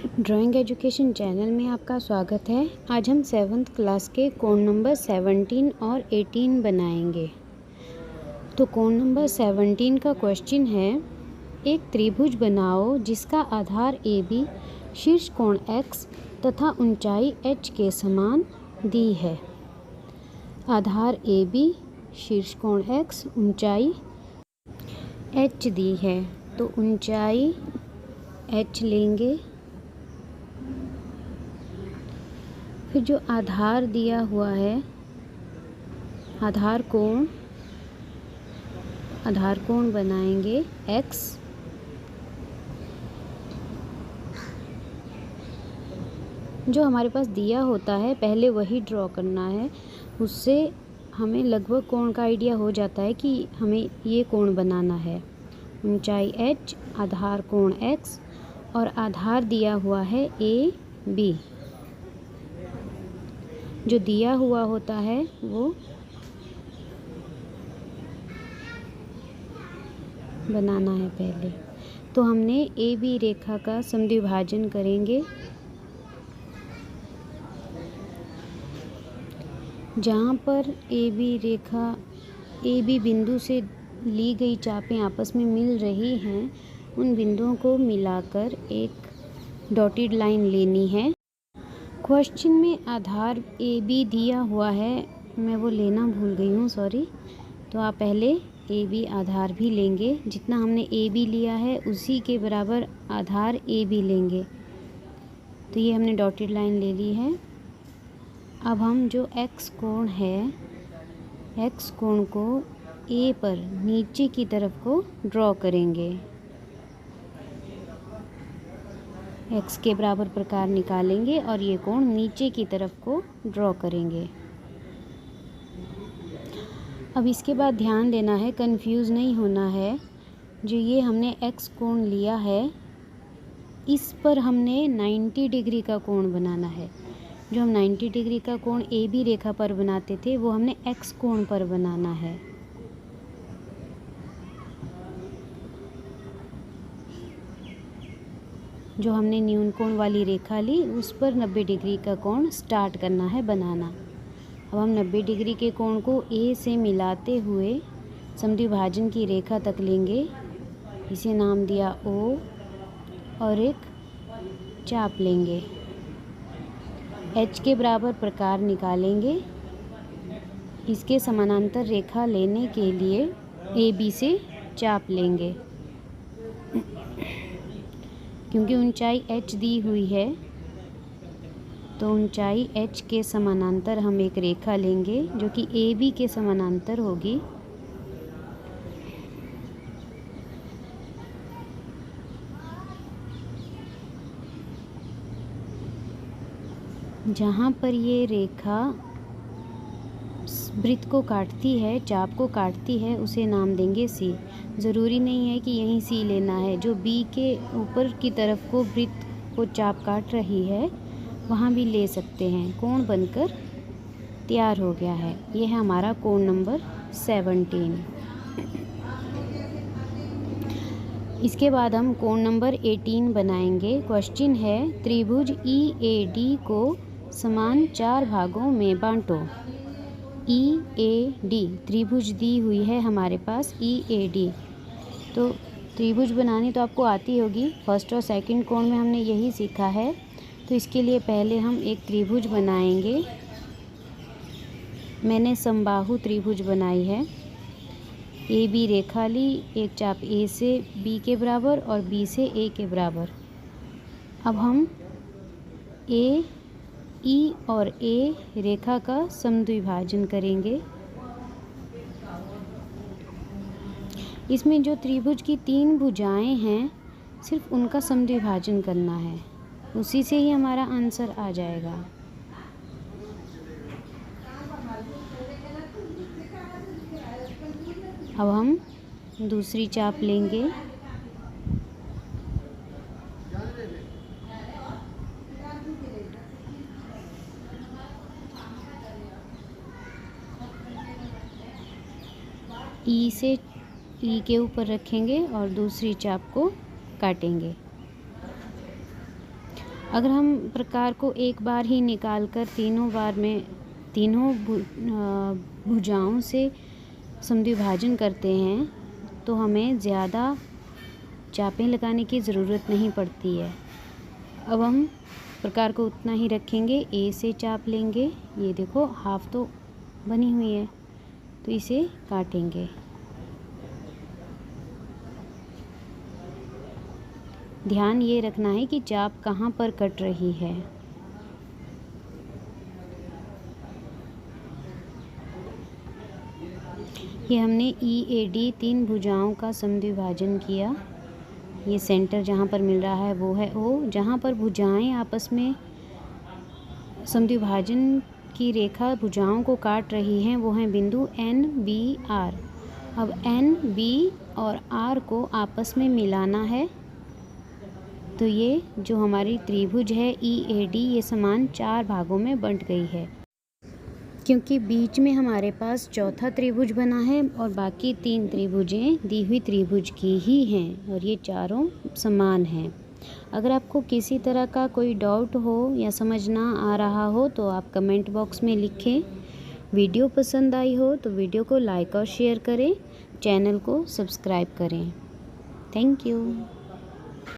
Drawing education channel में आपका स्वागत है। आज हम 7th क्लास के कोण नंबर 17 और 18 बनाएंगे। तो कोण नंबर 17 का क्वेश्चन है, एक त्रिभुज बनाओ जिसका आधार AB शीर्ष कोण X तथा ऊंचाई H के समान दी है। आधार AB शीर्ष कोण X, ऊंचाई H दी है, तो ऊंचाई H लेंगे। फिर जो आधार दिया हुआ है, आधार कोण बनाएंगे X। जो हमारे पास दिया होता है पहले वही ड्रॉ करना है, उससे हमें लगभग कोण का आइडिया हो जाता है कि हमें ये कोण बनाना है। ऊंचाई H, आधार कोण X और आधार दिया हुआ है AB। जो दिया हुआ होता है वो बनाना है पहले। तो हमने AB रेखा का समद्विभाजन करेंगे। जहाँ पर AB बिंदु से ली गई चापें आपस में मिल रही हैं, उन बिंदुओं को मिलाकर एक डॉटेड लाइन लेनी है। क्वेश्चन में आधार AB दिया हुआ है, मैं वो लेना भूल गई हूँ, सॉरी। तो आप पहले AB आधार भी लेंगे, जितना हमने AB लिया है उसी के बराबर आधार AB लेंगे। तो ये हमने डॉटेड लाइन ले ली है। अब हम जो X कोण है, X कोण को A पर नीचे की तरफ को ड्रॉ करेंगे। X के बराबर प्रकार निकालेंगे और ये कोण नीचे की तरफ को ड्रॉ करेंगे। अब इसके बाद ध्यान देना है, कंफ्यूज नहीं होना है। जो ये हमने X कोण लिया है, इस पर हमने 90 डिग्री का कोण बनाना है। जो हम 90 डिग्री का कोण AB रेखा पर बनाते थे, वो हमने X कोण पर बनाना है। जो हमने न्यून कोण वाली रेखा ली, उस पर 90 डिग्री का कोण स्टार्ट करना है बनाना। अब हम 90 डिग्री के कोण को A से मिलाते हुए समद्विभाजन की रेखा तक लेंगे। इसे नाम दिया O और एक चाप लेंगे। H के बराबर प्रकार निकालेंगे। इसके समानांतर रेखा लेने के लिए AB से चाप लेंगे। क्योंकि ऊंचाई H दी हुई है, तो ऊंचाई H के समानांतर हम एक रेखा लेंगे जो कि AB के समानांतर होगी। जहाँ पर ये रेखा वृत्त को काटती है, चाप को काटती है, उसे नाम देंगे C। ज़रूरी नहीं है कि यहीं C लेना है। जो B के ऊपर की तरफ को वृत्त को चाप काट रही है, वहाँ भी ले सकते हैं। कोण बनकर तैयार हो गया है। ये है हमारा कोण नंबर 17। इसके बाद हम कोण नंबर 18 बनाएंगे। क्वेश्चन है, त्रिभुज EAD को समान 4 भागों में बांटो। EAD त्रिभुज दी हुई है हमारे पास, EAD। तो त्रिभुज बनानी तो आपको आती होगी, फर्स्ट और सेकंड कोण में हमने यही सीखा है। तो इसके लिए पहले हम एक त्रिभुज बनाएंगे। मैंने समबाहु त्रिभुज बनाई है। AB रेखा ली, एक चाप A से B के बराबर और B से A के बराबर। अब हम E और A रेखा का समद्विभाजन करेंगे। इसमें जो त्रिभुज की 3 भुजाएं हैं, सिर्फ उनका समद्विभाजन करना है, उसी से ही हमारा आंसर आ जाएगा। अब हम दूसरी चाप लेंगे। E के ऊपर रखेंगे और दूसरी चाप को काटेंगे। अगर हम प्रकार को एक बार ही निकाल कर तीनों भुजाओं से समद्विभाजन करते हैं तो हमें ज़्यादा चापें लगाने की ज़रूरत नहीं पड़ती है। अब हम प्रकार को उतना ही रखेंगे, ए से चाप लेंगे, ये देखो हाफ तो बनी हुई है तो इसे काटेंगे। ध्यान ये रखना है कि चाप कहाँ पर कट रही है। ये हमने EAD 3 भुजाओं का समद्विभाजन किया। ये सेंटर जहाँ पर मिल रहा है वो है O। जहाँ पर भुजाएं आपस में समद्विभाजन की रेखा भुजाओं को काट रही हैं वो हैं बिंदु N, B, R। अब N, B और R को आपस में मिलाना है तो ये जो हमारी त्रिभुज है EAD ये समान 4 भागों में बंट गई है, क्योंकि बीच में हमारे पास चौथा त्रिभुज बना है और बाकी 3 त्रिभुजें दी हुई त्रिभुज की ही हैं और ये चारों समान हैं। अगर आपको किसी तरह का कोई डाउट हो या समझ ना आ रहा हो तो आप कमेंट बॉक्स में लिखें। वीडियो पसंद आई हो तो वीडियो को लाइक और शेयर करें, चैनल को सब्सक्राइब करें। Thank you.